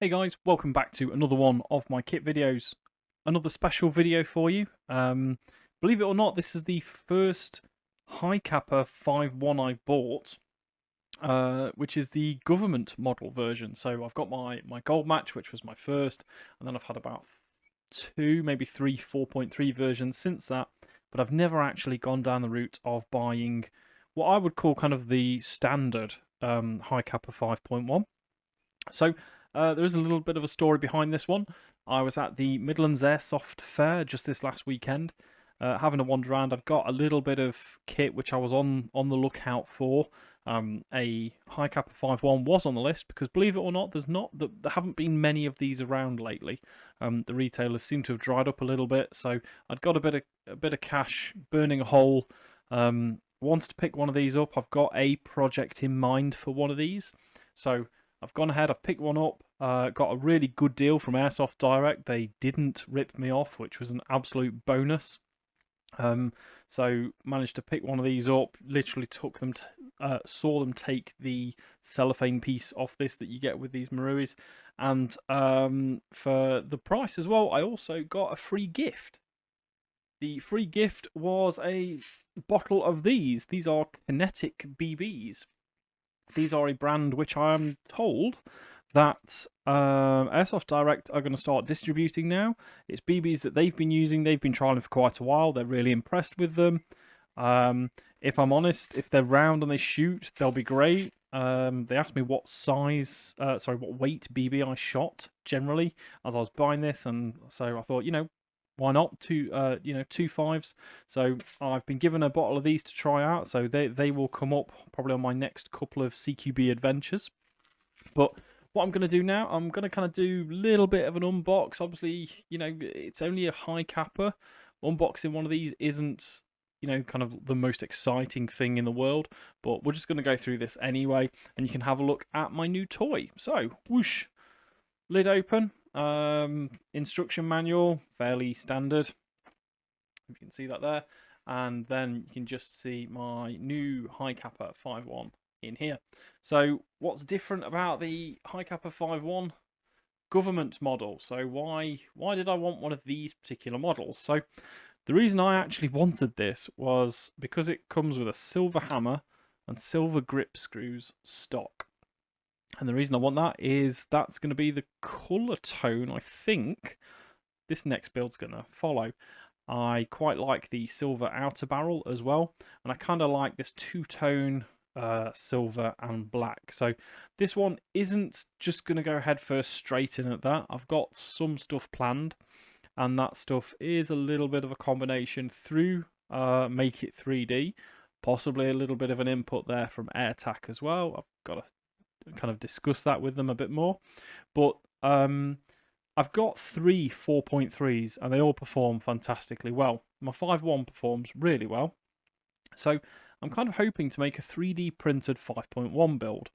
Hey guys, welcome back to another one of my kit videos. Another special video for you. Believe it or not, this is the first high capper 5.1 I've bought, which is the government model version. So I've got my gold match, which was my first, and then I've had about two, maybe three 4.3 versions since that, but I've never actually gone down the route of buying what I would call kind of the standard high capper 5.1. So there is a little bit of a story behind this one. I was at the Midlands Airsoft Fair just this last weekend, having a wander around. I've got a little bit of kit which I was on the lookout for. A high capper 5.1 was on the list because, believe it or not, there haven't been many of these around lately. The retailers seem to have dried up a little bit, so I'd got a bit of cash burning a hole. Wanted to pick one of these up. I've got a project in mind for one of these, so I've gone ahead, I've picked one up, got a really good deal from Airsoft Direct. They didn't rip me off, which was an absolute bonus. So managed to pick one of these up, literally saw them take the cellophane piece off this that you get with these Maruis. And for the price as well, I also got a free gift. The free gift was a bottle of these. These are Kinetic BBs. These are a brand which I am told that Airsoft Direct are going to start distributing now. It's BBs that they've been using. They've been trialing for quite a while. They're really impressed with them. If I'm honest, if they're round and they shoot, they'll be great. They asked me what weight BB I shot generally as I was buying this, and so I thought, why not two fives. So I've been given a bottle of these to try out, so they will come up probably on my next couple of CQB adventures. But what I'm going to do now, I'm going to kind of do a little bit of an unbox. Obviously, it's only a high capper. Unboxing one of these isn't kind of the most exciting thing in the world, but we're just going to go through this anyway, and you can have a look at my new toy. So whoosh, lid open. Instruction manual, fairly standard. You can see that there. And then you can just see my new high capper 5.1 in here. So what's different about the high capper 5.1 government model? So why did I want one of these particular models? So the reason I actually wanted this was because it comes with a silver hammer and silver grip screws stock. And the reason I want that is that's going to be the colour tone I think this next build's going to follow. I quite like the silver outer barrel as well, and I kind of like this two-tone silver and black. So this one isn't just going to go head first straight in at that. I've got some stuff planned, and that stuff is a little bit of a combination through Make It 3D, possibly a little bit of an input there from AirTac as well. I've got to kind of discuss that with them a bit more, but I've got three 4.3s and they all perform fantastically well. My 5.1 performs really well, so I'm kind of hoping to make a 3D printed 5.1 build.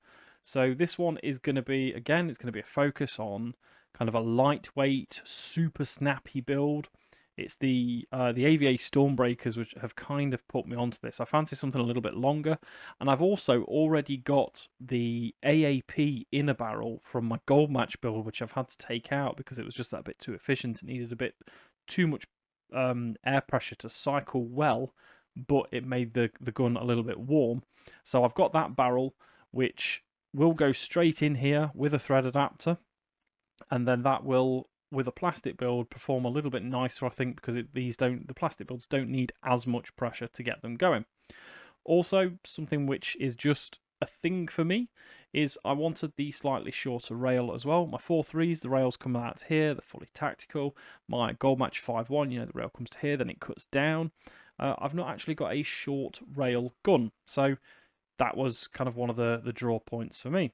So this one is going to be, again, it's going to be a focus on kind of a lightweight, super snappy build. It's the AVA Stormbreakers which have kind of put me onto this. I fancy something a little bit longer, and I've also already got the AAP inner barrel from my gold match build, which I've had to take out because it was just that bit too efficient. It needed a bit too much air pressure to cycle well, but it made the gun a little bit warm. So I've got that barrel, which will go straight in here with a thread adapter, and then that will, with a plastic build, perform a little bit nicer, I think, because the plastic builds don't need as much pressure to get them going. Also, something which is just a thing for me is I wanted the slightly shorter rail as well. My 4.3s, the rails come out here, they're fully tactical. My Gold Match 5.1, the rail comes to here, then it cuts down. I've not actually got a short rail gun, so that was kind of one of the draw points for me.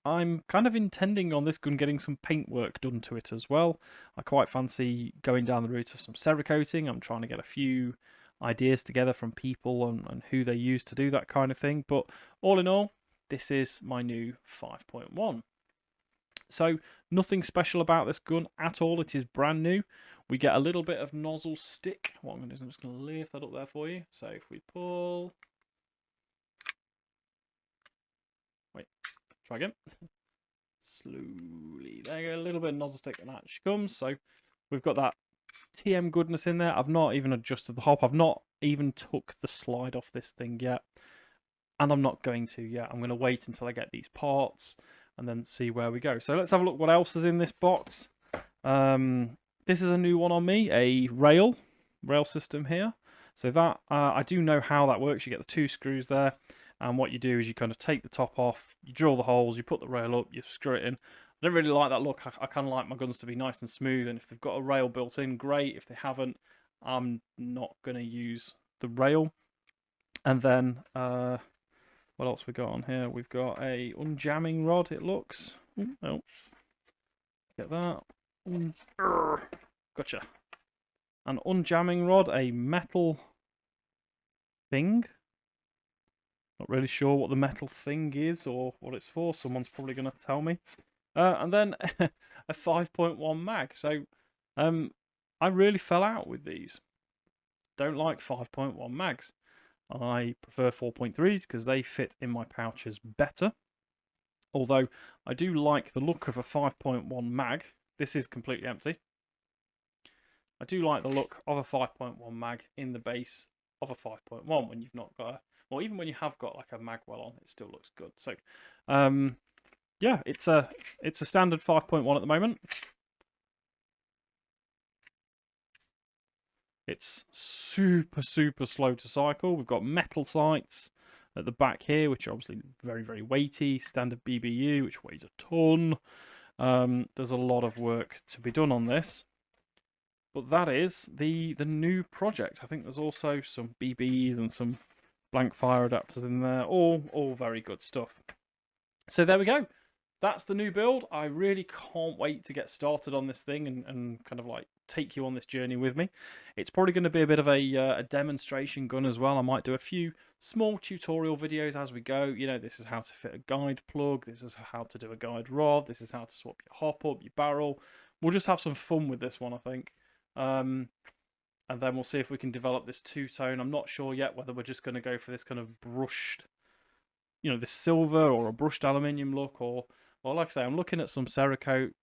I'm kind of intending on this gun getting some paint work done to it as well. I quite fancy going down the route of some Cerakoting. I'm trying to get a few ideas together from people and who they use to do that kind of thing. But all in all, this is my new 5.1. So nothing special about this gun at all. It is brand new. We get a little bit of nozzle stick. What I'm going to do is I'm just going to lift that up there for you. So if we pull... Wait, try again. slowly. There you go, a little bit of nozzle stick and that she comes. So we've got that TM goodness in there. I've not even adjusted the hop. I've not even took the slide off this thing yet. And I'm not going to yet. I'm going to wait until I get these parts and then see where we go. So let's have a look what else is in this box. This is a new one on me, a rail system here. So that, I do know how that works. You get the 2 screws there. And what you do is you kind of take the top off, you drill the holes, you put the rail up, you screw it in. I don't really like that look. I kind of like my guns to be nice and smooth. And if they've got a rail built in, great. If they haven't, I'm not going to use the rail. And then, what else we got on here? We've got a unjamming rod, it looks. Oh, get that. Gotcha. An unjamming rod, a metal thing. Not really sure what the metal thing is or what it's for. Someone's probably going to tell me. And then a 5.1 mag. So I really fell out with these. Don't like 5.1 mags. I prefer 4.3s because they fit in my pouches better. Although I do like the look of a 5.1 mag. This is completely empty. I do like the look of a 5.1 mag in the base of a 5.1 when you've not got a, or even when you have got like a magwell on, it still looks good. So yeah, it's a standard 5.1 at the moment. It's super slow to cycle. We've got metal sights at the back here, which are obviously very weighty. Standard BBU, which weighs a ton. There's a lot of work to be done on this. But that is the new project. I think there's also some BBs and some blank fire adapters in there. All very good stuff. So there we go. That's the new build. I really can't wait to get started on this thing and kind of like take you on this journey with me. It's probably going to be a bit of a demonstration gun as well. I might do a few small tutorial videos as we go. You know, this is how to fit a guide plug. This is how to do a guide rod. This is how to swap your hop up, your barrel. We'll just have some fun with this one, I think. And then we'll see if we can develop this two-tone. I'm not sure yet whether we're just going to go for this kind of brushed, you know, this silver or a brushed aluminium look, or like I say, I'm looking at some Cerakote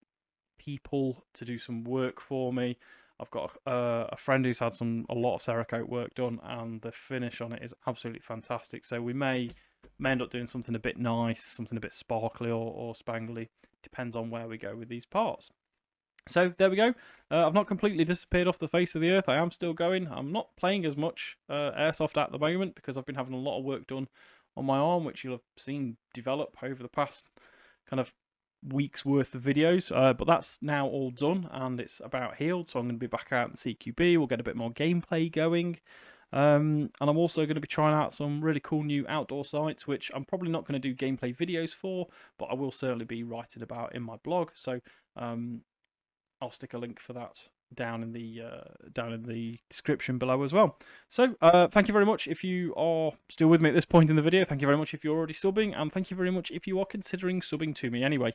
people to do some work for me. I've got a friend who's had a lot of Cerakote work done, and the finish on it is absolutely fantastic. So we may end up doing something a bit nice, something a bit sparkly or spangly. Depends on where we go with these parts. So there we go. I've not completely disappeared off the face of the earth. I am still going. I'm not playing as much Airsoft at the moment because I've been having a lot of work done on my arm, which you'll have seen develop over the past kind of week's worth of videos. But that's now all done and it's about healed. So I'm going to be back out in CQB. We'll get a bit more gameplay going. And I'm also going to be trying out some really cool new outdoor sites, which I'm probably not going to do gameplay videos for, but I will certainly be writing about in my blog. So I'll stick a link for that down in the description below as well. So thank you very much if you are still with me at this point in the video. Thank you very much if you're already subbing, and thank you very much if you are considering subbing to me anyway.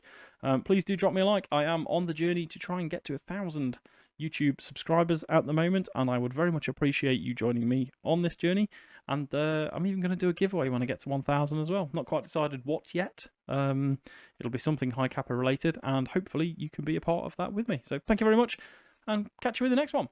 Please do drop me a like. I am on the journey to try and get to 1,000 YouTube subscribers at the moment, and I would very much appreciate you joining me on this journey. And I'm even going to do a giveaway when I get to 1,000 as well. Not quite decided what yet. It'll be something high capper related, and hopefully you can be a part of that with me. So thank you very much, and catch you in the next one.